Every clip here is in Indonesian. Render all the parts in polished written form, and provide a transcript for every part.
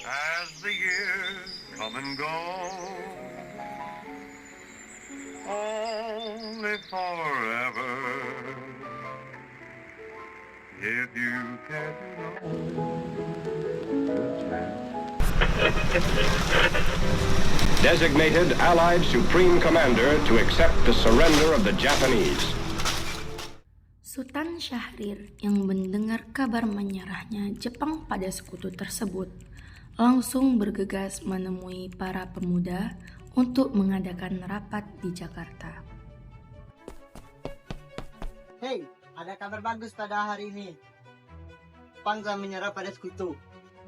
As the years come and go, only forever. If you care to know, Designated Allied Supreme Commander to accept the surrender of the Japanese. Sultan Syahrir yang mendengar kabar menyerahnya Jepang pada sekutu tersebut langsung bergegas menemui para pemuda untuk mengadakan rapat di Jakarta. Hei, ada kabar bagus pada hari ini. Jepang telah menyerah pada sekutu.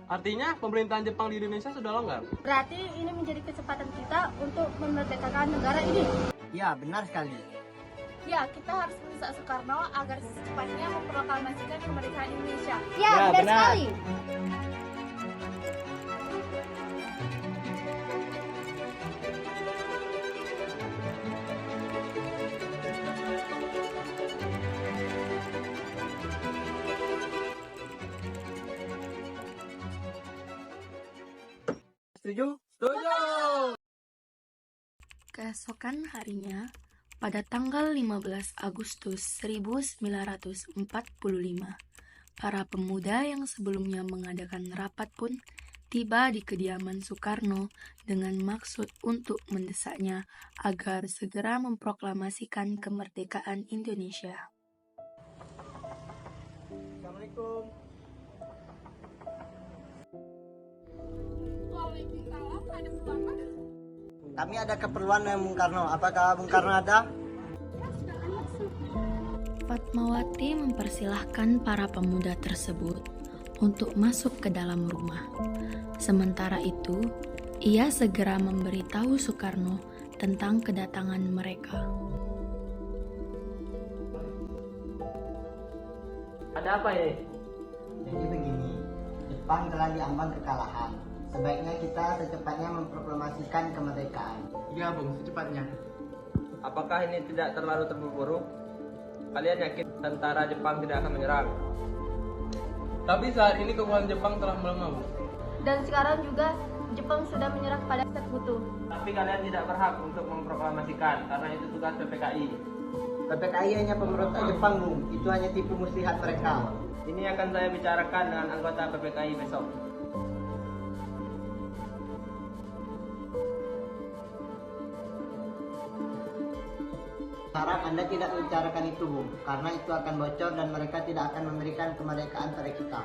Artinya pemerintahan Jepang di Indonesia sudah longgar. Berarti ini menjadi kesempatan kita untuk memerdekakan negara ini. Ya, benar sekali. Ya, kita harus mendesak Soekarno agar secepatnya memproklamasikan kemerdekaan Indonesia. Ya, benar. sekali. Setuju? Keesokan harinya, pada tanggal 15 Agustus 1945, para pemuda yang sebelumnya mengadakan rapat pun tiba di kediaman Soekarno dengan maksud untuk mendesaknya agar segera memproklamasikan kemerdekaan Indonesia. Assalamualaikum. Kami ada keperluan dengan Bung Karno. Apakah Bung Karno ada? Fatmawati mempersilahkan para pemuda tersebut untuk masuk ke dalam rumah. Sementara itu, ia segera memberitahu Soekarno tentang kedatangan mereka. Ada apa ya? Jadi begini, Jepang telah diambang kekalahan. Sebaiknya kita secepatnya memproklamasikan kemerdekaan. Iya Bung, secepatnya. Apakah ini tidak terlalu terburu-buru? Kalian yakin tentara Jepang tidak akan menyerang? Tapi saat ini kekuatan Jepang telah melemah, Bung. Dan sekarang juga Jepang sudah menyerah kepada sekutu. Tapi kalian tidak berhak untuk memproklamasikan karena itu tugas PPKI. PPKI hanya pemberontak Jepang, Bung. Itu hanya tipu muslihat mereka. Ini akan saya bicarakan dengan anggota PPKI besok. Harap Anda tidak membicarakan itu, Bung, karena itu akan bocor dan mereka tidak akan memberikan kemerdekaan pada kita.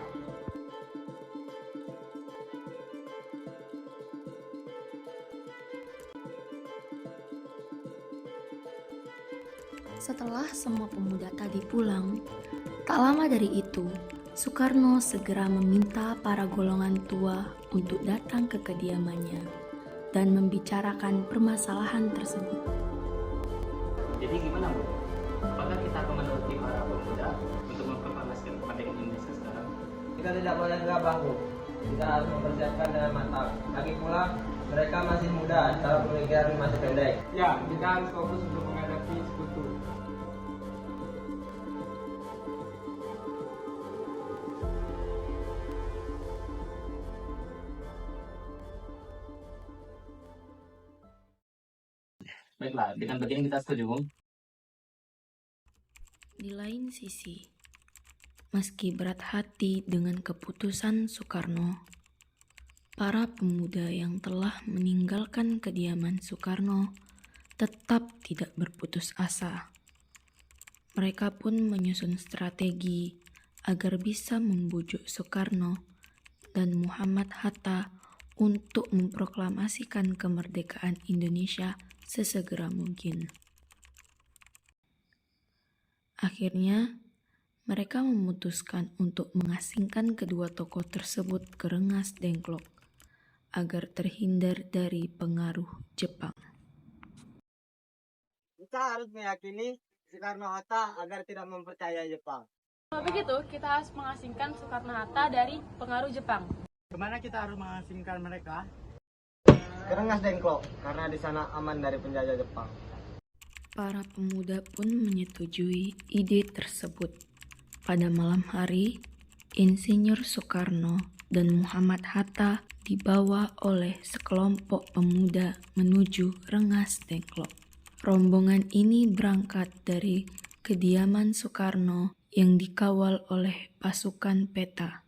Setelah semua pemuda tadi pulang, tak lama dari itu, Soekarno segera meminta para golongan tua untuk datang ke kediamannya dan membicarakan permasalahan tersebut. Jadi gimana Bu? Apakah kita akan menuruti para pemuda untuk memproklamasikan kemerdekaan Indonesia sekarang? Kita tidak boleh gegabah, Bu. Kita harus mempersiapkan dengan matang. Lagi pula, mereka masih muda, cara pemikiran masih pendek. Ya, kita harus fokus untuk menghadapi sekutu. Baiklah, dengan begini kita setuju Bung. Di lain sisi, meski berat hati dengan keputusan Soekarno, para pemuda yang telah meninggalkan kediaman Soekarno tetap tidak berputus asa. Mereka pun menyusun strategi agar bisa membujuk Soekarno dan Muhammad Hatta untuk memproklamasikan kemerdekaan Indonesia sesegera mungkin. Akhirnya, mereka memutuskan untuk mengasingkan kedua tokoh tersebut ke Rengas Dengklok agar terhindar dari pengaruh Jepang. Kita harus meyakini Soekarno-Hatta agar tidak mempercayai Jepang. Kalau begitu, kita harus mengasingkan Soekarno-Hatta dari pengaruh Jepang. Kemana kita harus mengasingkan mereka? Ke Rengas Dengklok, karena di sana aman dari penjajah Jepang. Para pemuda pun menyetujui ide tersebut. Pada malam hari, Insinyur Soekarno dan Muhammad Hatta dibawa oleh sekelompok pemuda menuju Rengas Dengklok. Rombongan ini berangkat dari kediaman Soekarno yang dikawal oleh pasukan peta.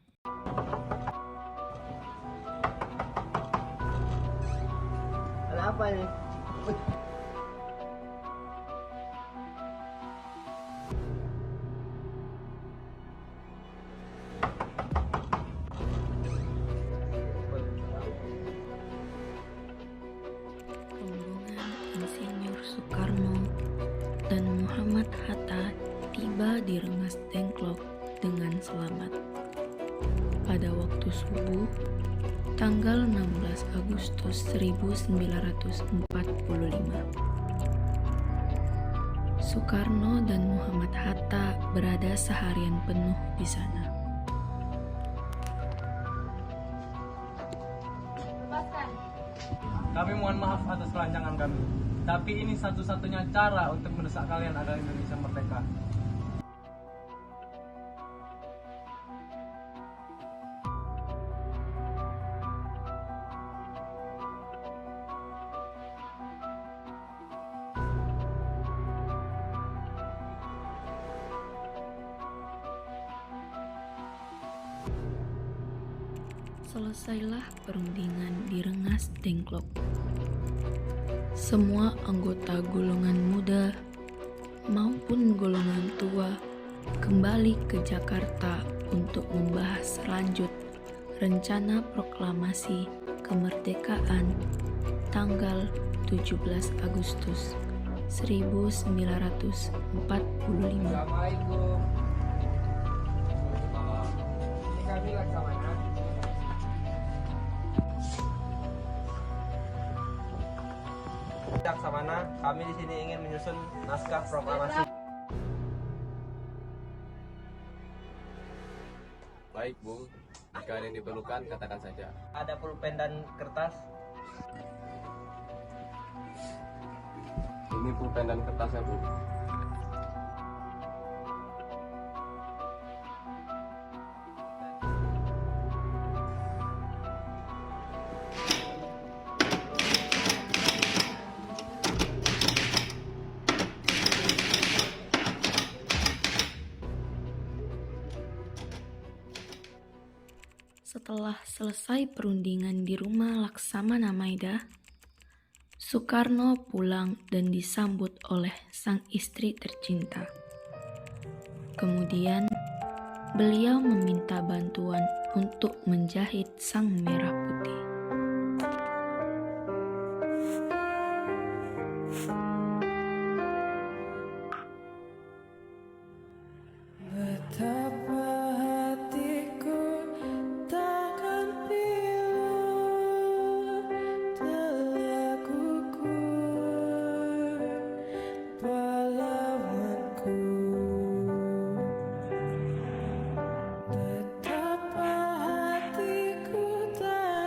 Ada apa ini? Rombongan Insinyur Soekarno dan Muhammad Hatta tiba di Rengas Dengklok dengan selamat. Pada waktu subuh, tanggal 16 Agustus 1945. Soekarno dan Muhammad Hatta berada seharian penuh di sana. Lepaskan. Kami mohon maaf atas kelancangan kami. Tapi ini satu-satunya cara untuk mendesak kalian agar Indonesia merdeka. Selesailah perundingan di Rengas Dengklok. Semua anggota golongan muda maupun golongan tua kembali ke Jakarta untuk membahas lanjut rencana proklamasi kemerdekaan tanggal 17 Agustus 1945. Assalamualaikum. Ini kami Laksamana. Laksamana, kami di sini ingin menyusun naskah proklamasi. Baik, Bung. Jika ada yang diperlukan, katakan saja. Ada pulpen dan kertas. Ini pulpen dan kertasnya, Bu. Setelah selesai perundingan di rumah Laksamana Maida, Soekarno pulang dan disambut oleh sang istri tercinta. Kemudian, beliau meminta bantuan untuk menjahit sang merah putih.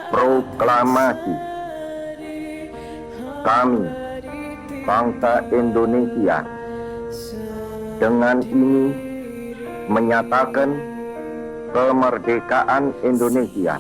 Proklamasi. Kami, bangsa Indonesia, dengan ini menyatakan kemerdekaan Indonesia